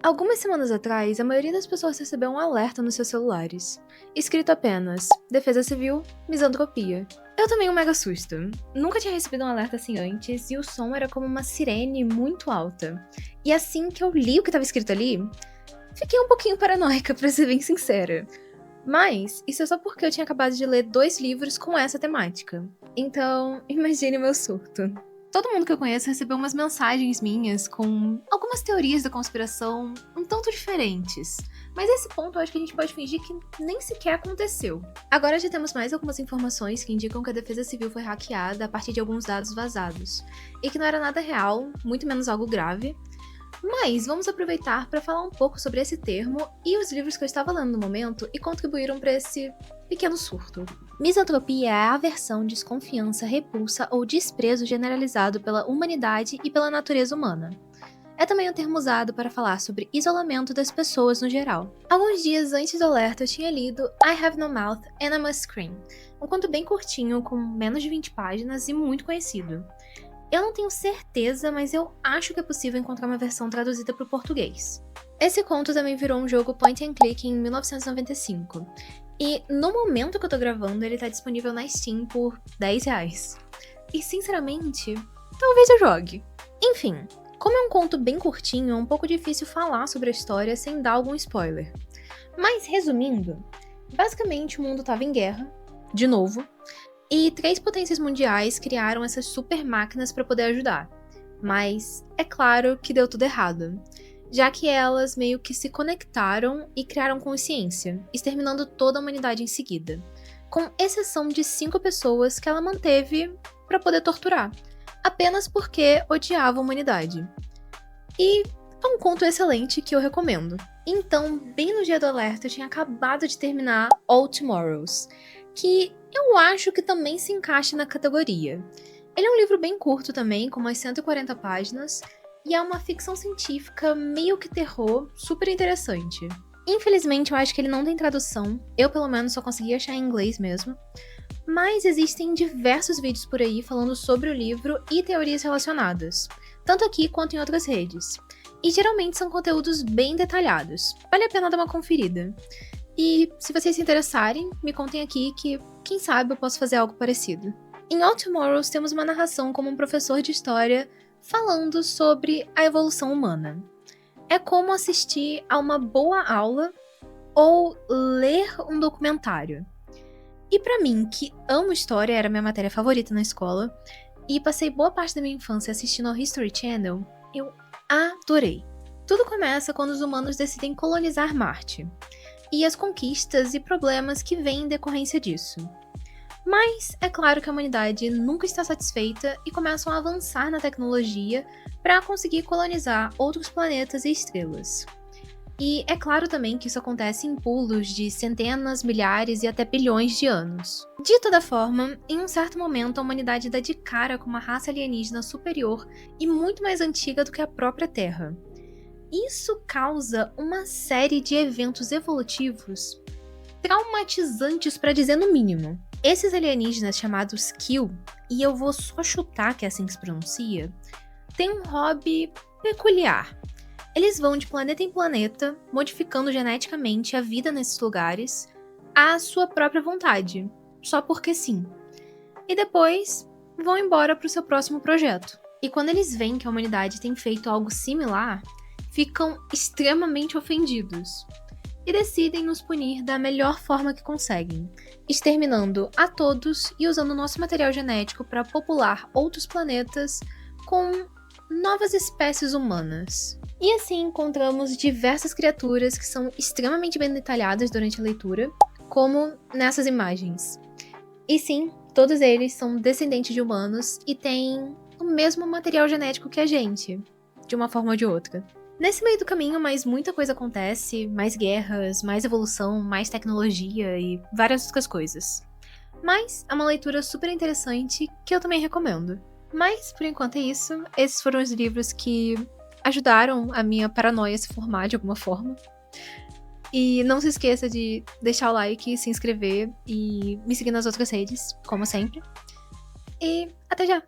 Algumas semanas atrás, a maioria das pessoas recebeu um alerta nos seus celulares, escrito apenas Defesa Civil, Misantropia. Eu tomei um mega susto. Nunca tinha recebido um alerta assim antes e o som era como uma sirene muito alta. E assim que eu li o que estava escrito ali, fiquei um pouquinho paranoica, pra ser bem sincera. Mas isso é só porque eu tinha acabado de ler 2 livros com essa temática. Então, imagine meu surto. Todo mundo que eu conheço recebeu umas mensagens minhas com algumas teorias da conspiração um tanto diferentes. Mas esse ponto eu acho que a gente pode fingir que nem sequer aconteceu. Agora já temos mais algumas informações que indicam que a Defesa Civil foi hackeada a partir de alguns dados vazados. E que não era nada real, muito menos algo grave. Mas vamos aproveitar para falar um pouco sobre esse termo e os livros que eu estava lendo no momento e contribuíram para esse pequeno surto. Misantropia é a aversão, desconfiança, repulsa ou desprezo generalizado pela humanidade e pela natureza humana. É também um termo usado para falar sobre isolamento das pessoas no geral. Alguns dias antes do alerta eu tinha lido I Have No Mouth and I Must Scream, um conto bem curtinho com menos de 20 páginas e muito conhecido. Eu não tenho certeza, mas eu acho que é possível encontrar uma versão traduzida para o português. Esse conto também virou um jogo point and click em 1995. E no momento que eu tô gravando, ele tá disponível na Steam por R$10. E sinceramente, talvez eu jogue. Enfim, como é um conto bem curtinho, é um pouco difícil falar sobre a história sem dar algum spoiler. Mas resumindo, basicamente o mundo tava em guerra, de novo, e 3 potências mundiais criaram essas super máquinas para poder ajudar. Mas é claro que deu tudo errado, já que elas meio que se conectaram e criaram consciência, exterminando toda a humanidade em seguida, com exceção de 5 pessoas que ela manteve para poder torturar, apenas porque odiava a humanidade. E é um conto excelente que eu recomendo. Então, bem no dia do alerta, eu tinha acabado de terminar All Tomorrows, que eu acho que também se encaixa na categoria. Ele é um livro bem curto também, com umas 140 páginas, e é uma ficção científica meio que terror, super interessante. Infelizmente, eu acho que ele não tem tradução, eu pelo menos só consegui achar em inglês mesmo, mas existem diversos vídeos por aí falando sobre o livro e teorias relacionadas, tanto aqui quanto em outras redes. E geralmente são conteúdos bem detalhados, vale a pena dar uma conferida. E se vocês se interessarem, me contem aqui que, quem sabe, eu posso fazer algo parecido. Em All Tomorrows temos uma narração como um professor de história falando sobre a evolução humana. É como assistir a uma boa aula ou ler um documentário. E pra mim, que amo história, era minha matéria favorita na escola, e passei boa parte da minha infância assistindo ao History Channel, eu adorei. Tudo começa quando os humanos decidem colonizar Marte, e as conquistas e problemas que vêm em decorrência disso. Mas é claro que a humanidade nunca está satisfeita e começam a avançar na tecnologia para conseguir colonizar outros planetas e estrelas. E é claro também que isso acontece em pulos de centenas, milhares e até bilhões de anos. De toda forma, em um certo momento a humanidade dá de cara com uma raça alienígena superior e muito mais antiga do que a própria Terra. Isso causa uma série de eventos evolutivos traumatizantes para dizer no mínimo. Esses alienígenas chamados Kill, e eu vou só chutar que é assim que se pronuncia, têm um hobby peculiar. Eles vão de planeta em planeta, modificando geneticamente a vida nesses lugares à sua própria vontade, só porque sim. E depois vão embora para o seu próximo projeto. E quando eles veem que a humanidade tem feito algo similar, ficam extremamente ofendidos e decidem nos punir da melhor forma que conseguem, exterminando a todos e usando nosso material genético para popular outros planetas com novas espécies humanas. E assim encontramos diversas criaturas que são extremamente bem detalhadas durante a leitura, como nessas imagens. E sim, todos eles são descendentes de humanos e têm o mesmo material genético que a gente, de uma forma ou de outra. Nesse meio do caminho, mas muita coisa acontece, mais guerras, mais evolução, mais tecnologia e várias outras coisas. Mas é uma leitura super interessante que eu também recomendo. Mas, por enquanto é isso. Esses foram os livros que ajudaram a minha paranoia se formar de alguma forma. E não se esqueça de deixar o like, se inscrever e me seguir nas outras redes, como sempre. E até já!